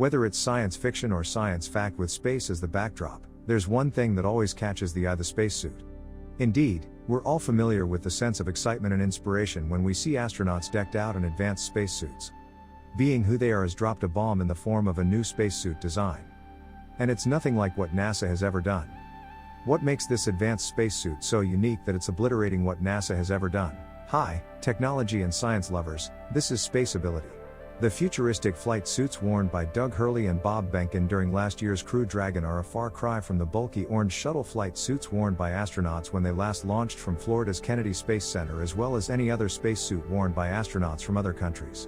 Whether it's science fiction or science fact with space as the backdrop, there's one thing that always catches the eye: the spacesuit. Indeed, we're all familiar with the sense of excitement and inspiration when we see astronauts decked out in advanced spacesuits. Being who they are has dropped a bomb in the form of a new spacesuit design. And it's nothing like what NASA has ever done. What makes this advanced spacesuit so unique that it's obliterating what NASA has ever done? Hi, technology and science lovers, this is Spaceability. The futuristic flight suits worn by Doug Hurley and Bob Behnken during last year's Crew Dragon are a far cry from the bulky orange shuttle flight suits worn by astronauts when they last launched from Florida's Kennedy Space Center, as well as any other spacesuit worn by astronauts from other countries.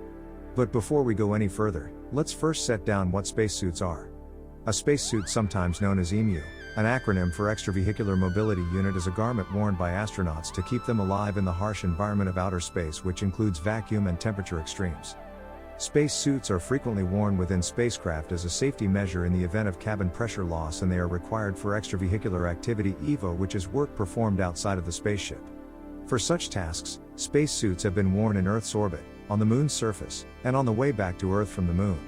But before we go any further, let's first set down what spacesuits are. A spacesuit, sometimes known as EMU, an acronym for Extravehicular Mobility Unit, is a garment worn by astronauts to keep them alive in the harsh environment of outer space, which includes vacuum and temperature extremes. Spacesuits are frequently worn within spacecraft as a safety measure in the event of cabin pressure loss, and they are required for extravehicular activity (EVA), which is work performed outside of the spaceship. For such tasks, spacesuits have been worn in Earth's orbit, on the Moon's surface, and on the way back to Earth from the Moon.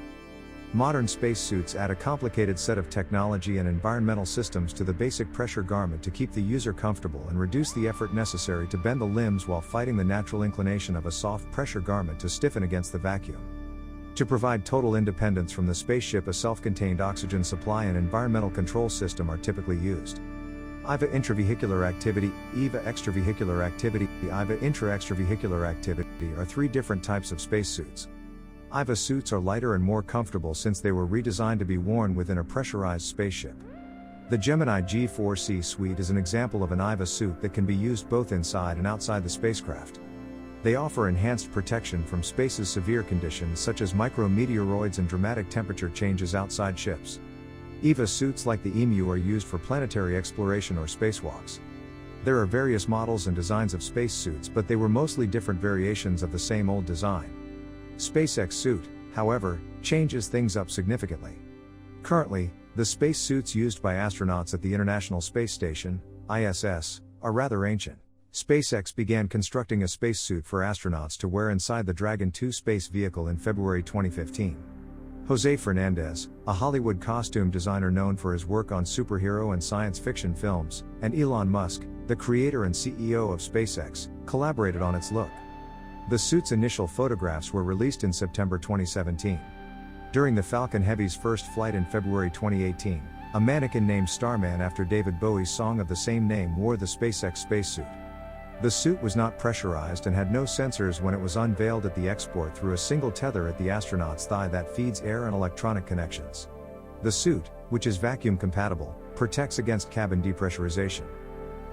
Modern spacesuits add a complicated set of technology and environmental systems to the basic pressure garment to keep the user comfortable and reduce the effort necessary to bend the limbs while fighting the natural inclination of a soft pressure garment to stiffen against the vacuum. To provide total independence from the spaceship, a self-contained oxygen supply and environmental control system are typically used. EVA intravehicular activity, EVA extravehicular activity, EVA intra-extravehicular activity are three different types of spacesuits. EVA suits are lighter and more comfortable since they were redesigned to be worn within a pressurized spaceship. The Gemini G4C suite is an example of an EVA suit that can be used both inside and outside the spacecraft. They offer enhanced protection from space's severe conditions such as micrometeoroids and dramatic temperature changes outside ships. EVA suits like the EMU are used for planetary exploration or spacewalks. There are various models and designs of spacesuits, but they were mostly different variations of the same old design. SPACEX suit, however, changes things up significantly. Currently, the spacesuits used by astronauts at the International Space Station, ISS, are rather ancient. SpaceX began constructing a spacesuit for astronauts to wear inside the Dragon 2 space vehicle in February 2015. Jose Fernandez, a Hollywood costume designer known for his work on superhero and science fiction films, and Elon Musk, the creator and CEO of SpaceX, collaborated on its look. The suit's initial photographs were released in September 2017. During the Falcon Heavy's first flight in February 2018, a mannequin named Starman after David Bowie's song of the same name wore the SpaceX spacesuit. The suit was not pressurized and had no sensors when it was unveiled at the export through a single tether at the astronaut's thigh that feeds air and electronic connections. The suit, which is vacuum compatible, protects against cabin depressurization.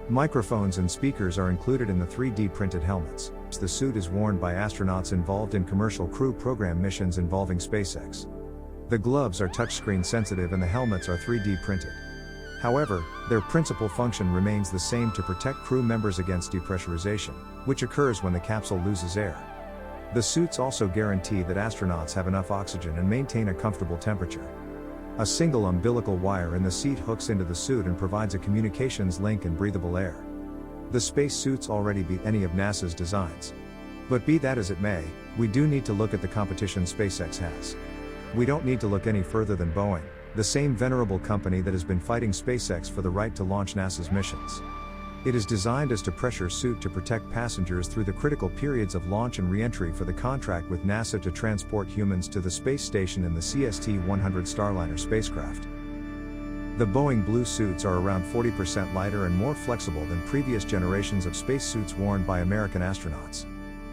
Microphones and speakers are included in the 3D printed helmets. The suit is worn by astronauts involved in commercial crew program missions involving SpaceX. The gloves are touchscreen sensitive and the helmets are 3D printed. However, their principal function remains the same: to protect crew members against depressurization, which occurs when the capsule loses air. The suits also guarantee that astronauts have enough oxygen and maintain a comfortable temperature. A single umbilical wire in the seat hooks into the suit and provides a communications link and breathable air. The spacesuits already beat any of NASA's designs. But be that as it may, we do need to look at the competition SpaceX has. We don't need to look any further than Boeing, the same venerable company that has been fighting SpaceX for the right to launch NASA's missions. It is designed as a pressure suit to protect passengers through the critical periods of launch and re-entry for the contract with NASA to transport humans to the space station in the CST-100 Starliner spacecraft. The Boeing Blue suits are around 40% lighter and more flexible than previous generations of spacesuits worn by American astronauts.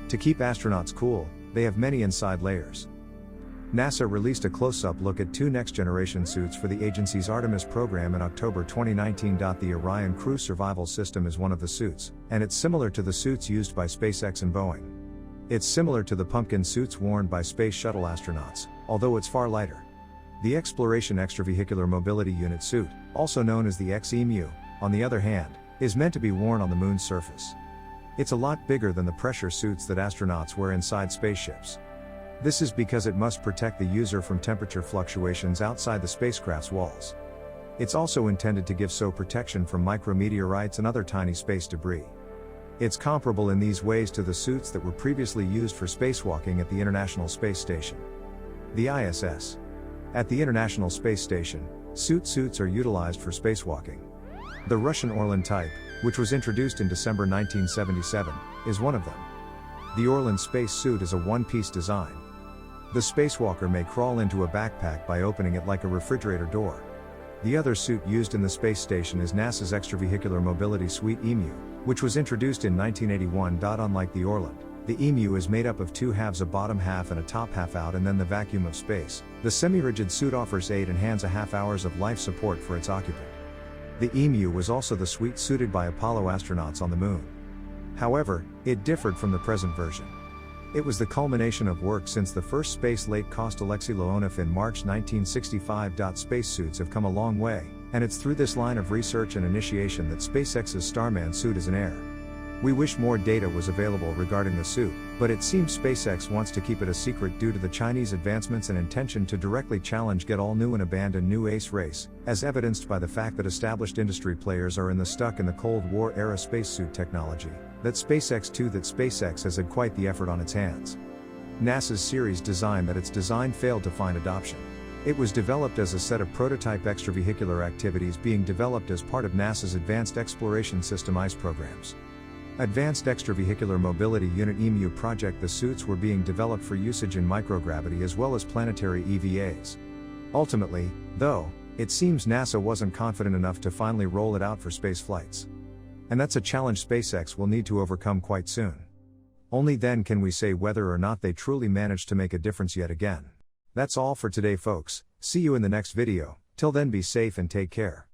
To keep astronauts cool, they have many inside layers. NASA released a close-up look at two next-generation suits for the agency's Artemis program in October 2019. The Orion Crew Survival System is one of the suits, and it's similar to the suits used by SpaceX and Boeing. It's similar to the pumpkin suits worn by Space Shuttle astronauts, although it's far lighter. The Exploration Extravehicular Mobility Unit suit, also known as the X-Emu, on the other hand, is meant to be worn on the Moon's surface. It's a lot bigger than the pressure suits that astronauts wear inside spaceships. This is because it must protect the user from temperature fluctuations outside the spacecraft's walls. It's also intended to give protection from micrometeorites and other tiny space debris. It's comparable in these ways to the suits that were previously used for spacewalking at the International Space Station. The ISS. At the International Space Station, suits are utilized for spacewalking. The Russian Orlan type, which was introduced in December 1977, is one of them. The Orlan spacesuit is a one-piece design. The spacewalker may crawl into a backpack by opening it like a refrigerator door. The other suit used in the space station is NASA's Extravehicular Mobility Suite EMU, which was introduced in 1981. Unlike the Orlan, the EMU is made up of two halves, a bottom half and a top half out, and then the vacuum of space. The semi-rigid suit offers 8.5 hours of life support for its occupant. The EMU was also the suite suited by Apollo astronauts on the Moon. However, it differed from the present version. It was the culmination of work since the first space late cost Alexei Leonov in March 1965. Spacesuits have come a long way, and it's through this line of research and initiation that SpaceX's Starman suit is in air. We wish more data was available regarding the suit, but it seems SpaceX wants to keep it a secret due to the Chinese advancements and intention to directly challenge Get All New and abandon New Ace race, as evidenced by the fact that established industry players are stuck in the Cold War era spacesuit technology. That SpaceX has had quite the effort on its hands. NASA's series design failed to find adoption. It was developed as a set of prototype extravehicular activities being developed as part of NASA's Advanced Exploration System ICE programs. Advanced Extravehicular Mobility Unit EMU project. The suits were being developed for usage in microgravity as well as planetary EVAs. Ultimately, though, it seems NASA wasn't confident enough to finally roll it out for space flights. And that's a challenge SpaceX will need to overcome quite soon. Only then can we say whether or not they truly managed to make a difference yet again. That's all for today, folks. See you in the next video. Till then, be safe and take care.